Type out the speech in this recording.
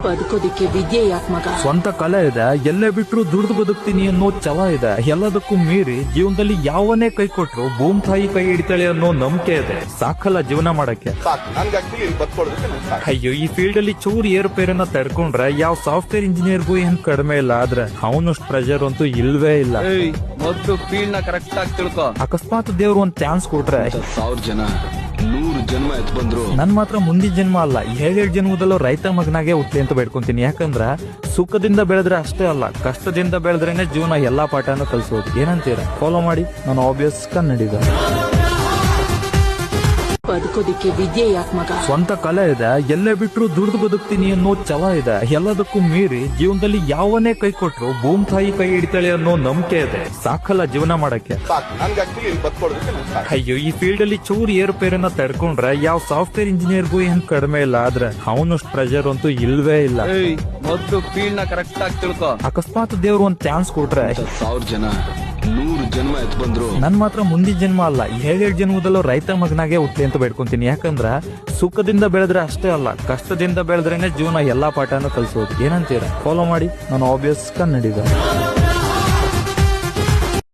ಬದುಕೋದಿಕ್ಕೆ ವಿದ್ಯೆ ಯಾಕೆ ಮಗ? ಸ್ವಂತ ಕಲೆ ಇದೆ, ಎಲ್ಲೇ ಬಿಟ್ರು ದುಡ್ದು ಬದುಕ್ತೀನಿ ಅನ್ನೋ ಛಲ ಇದೆ. ಎಲ್ಲದಕ್ಕೂ ಮೀರಿ ಜೀವನದಲ್ಲಿ ಯಾವನೇ ಕೈ ಕೊಟ್ರು ಭೂಮ್ ತಾಯಿ ಕೈ ಹಿಡಿತಾಳೆ ಅನ್ನೋ ನಂಬಿಕೆ ಇದೆ. ಸಾಕಲ್ಲ ಜೀವನ ಮಾಡಕ್ಕೆ. ಅಯ್ಯೋ, ಈ ಫೀಲ್ಡ್ ಅಲ್ಲಿ ಚೂರು ಏರುಪೇರನ್ನ ತಡ್ಕೊಂಡ್ರೆ ಯಾವ ಸಾಫ್ಟ್ವೇರ್ ಇಂಜಿನಿಯರ್ಗೂ ಏನ್ ಕಡಿಮೆ ಇಲ್ಲ, ಆದ್ರೆ ಅವನಷ್ಟು ಪ್ರೆಷರ್ ಅಂತೂ ಇಲ್ವೇ ಇಲ್ಲ. ಮೊದಲು ಫೀಲ್ಡ್ ನ ಕರೆಕ್ಟ್ ಆಗಿ ತಿಳ್ಕೊ. ಅಕಸ್ಮಾತ್ ದೇವ್ರು ಒಂದ್ ಚಾನ್ಸ್ ಕೊಟ್ರೆ 1000 ಜನ 100 ಜನ್ಮ ಎತ್ ಬಂದ್ರು ನನ್ ಮಾತ್ರ ಮುಂದಿನ ಜನ್ಮ ಅಲ್ಲ, 7 ಜನ್ಮದಲ್ಲೂ ರೈತ ಮಗನಾಗೆ ಹುಟ್ಲಿ ಅಂತ ಬೇಡ್ಕೊಂತೀನಿ. ಯಾಕಂದ್ರ ಸುಖದಿಂದ ಬೆಳೆದ್ರೆ ಅಷ್ಟೇ ಅಲ್ಲ, ಕಷ್ಟದಿಂದ ಬೆಳೆದ್ರೇನೆ ಜೀವನ ಎಲ್ಲಾ ಪಾಠನೂ ಕಲ್ಸೋದು. ಏನಂತೀರಾ? ಫಾಲೋ ಮಾಡಿ ನಾನು ಆಬ್ವಿಯಸ್ ಕನ್ನಡಿಗ. ಬದುಕೋದಿಕ್ಕೆ ವಿದ್ಯೆ ಯಾಕೆ ಮಗ? ಸ್ವಂತ ಕಲೆ ಇದೆ, ಎಲ್ಲೇ ಬಿಟ್ರು ದುಡ್ದು ಬದುಕ್ತೀನಿ ಅನ್ನೋ ಛಲ ಇದೆ. ಎಲ್ಲದಕ್ಕೂ ಮೀರಿ ಜೀವನದಲ್ಲಿ ಯಾವನೇ ಕೈ ಕೊಟ್ರು ಭೂಮ್ ತಾಯಿ ಕೈ ಹಿಡಿತಾಳೆ ಅನ್ನೋ ನಂಬಿಕೆ ಇದೆ. ಸಾಕಲ್ಲ ಜೀವನ ಮಾಡಕ್ಕೆ. ಅಯ್ಯೋ, ಈ ಫೀಲ್ಡ್ ಅಲ್ಲಿ ಚೂರು ಏರುಪೇರನ್ನ ತಡ್ಕೊಂಡ್ರೆ ಯಾವ ಸಾಫ್ಟ್ವೇರ್ ಇಂಜಿನಿಯರ್ಗೂ ಏನ್ ಕಡಿಮೆ ಇಲ್ಲ, ಆದ್ರೆ ಅವನಷ್ಟು ಪ್ರೆಷರ್ ಅಂತೂ ಇಲ್ವೇ ಇಲ್ಲ. ಮೊದಲು ಫೀಲ್ಡ್ ನ ಕರೆಕ್ಟ್ ಆಗಿ ತಿಳ್ಕೊ. ಅಕಸ್ಮಾತ್ ದೇವ್ರು ಒಂದ್ ಚಾನ್ಸ್ ಕೊಟ್ರೆ 1000 ಜನ 100 ಜನ್ಮ ಎತ್ ಬಂದ್ರು ನನ್ ಮಾತ್ರ ಮುಂದಿನ ಜನ್ಮ ಅಲ್ಲ, 7 ಜನ್ಮದಲ್ಲೂ ರೈತ ಮಗನಾಗೆ ಹುಟ್ಲಿ ಅಂತ ಬೇಡ್ಕೊಂತೀನಿ. ಯಾಕಂದ್ರ ಸುಖದಿಂದ ಬೆಳೆದ್ರೆ ಅಷ್ಟೇ ಅಲ್ಲ, ಕಷ್ಟದಿಂದ ಬೆಳೆದ್ರೇನೆ ಜೀವನ ಎಲ್ಲಾ ಪಾಠನೂ ಕಲ್ಸೋದು. ಏನಂತೀರಾ? ಫಾಲೋ ಮಾಡಿ ನಾನು ಆಬ್ವಿಯಸ್ ಕನ್ನಡಿಗ.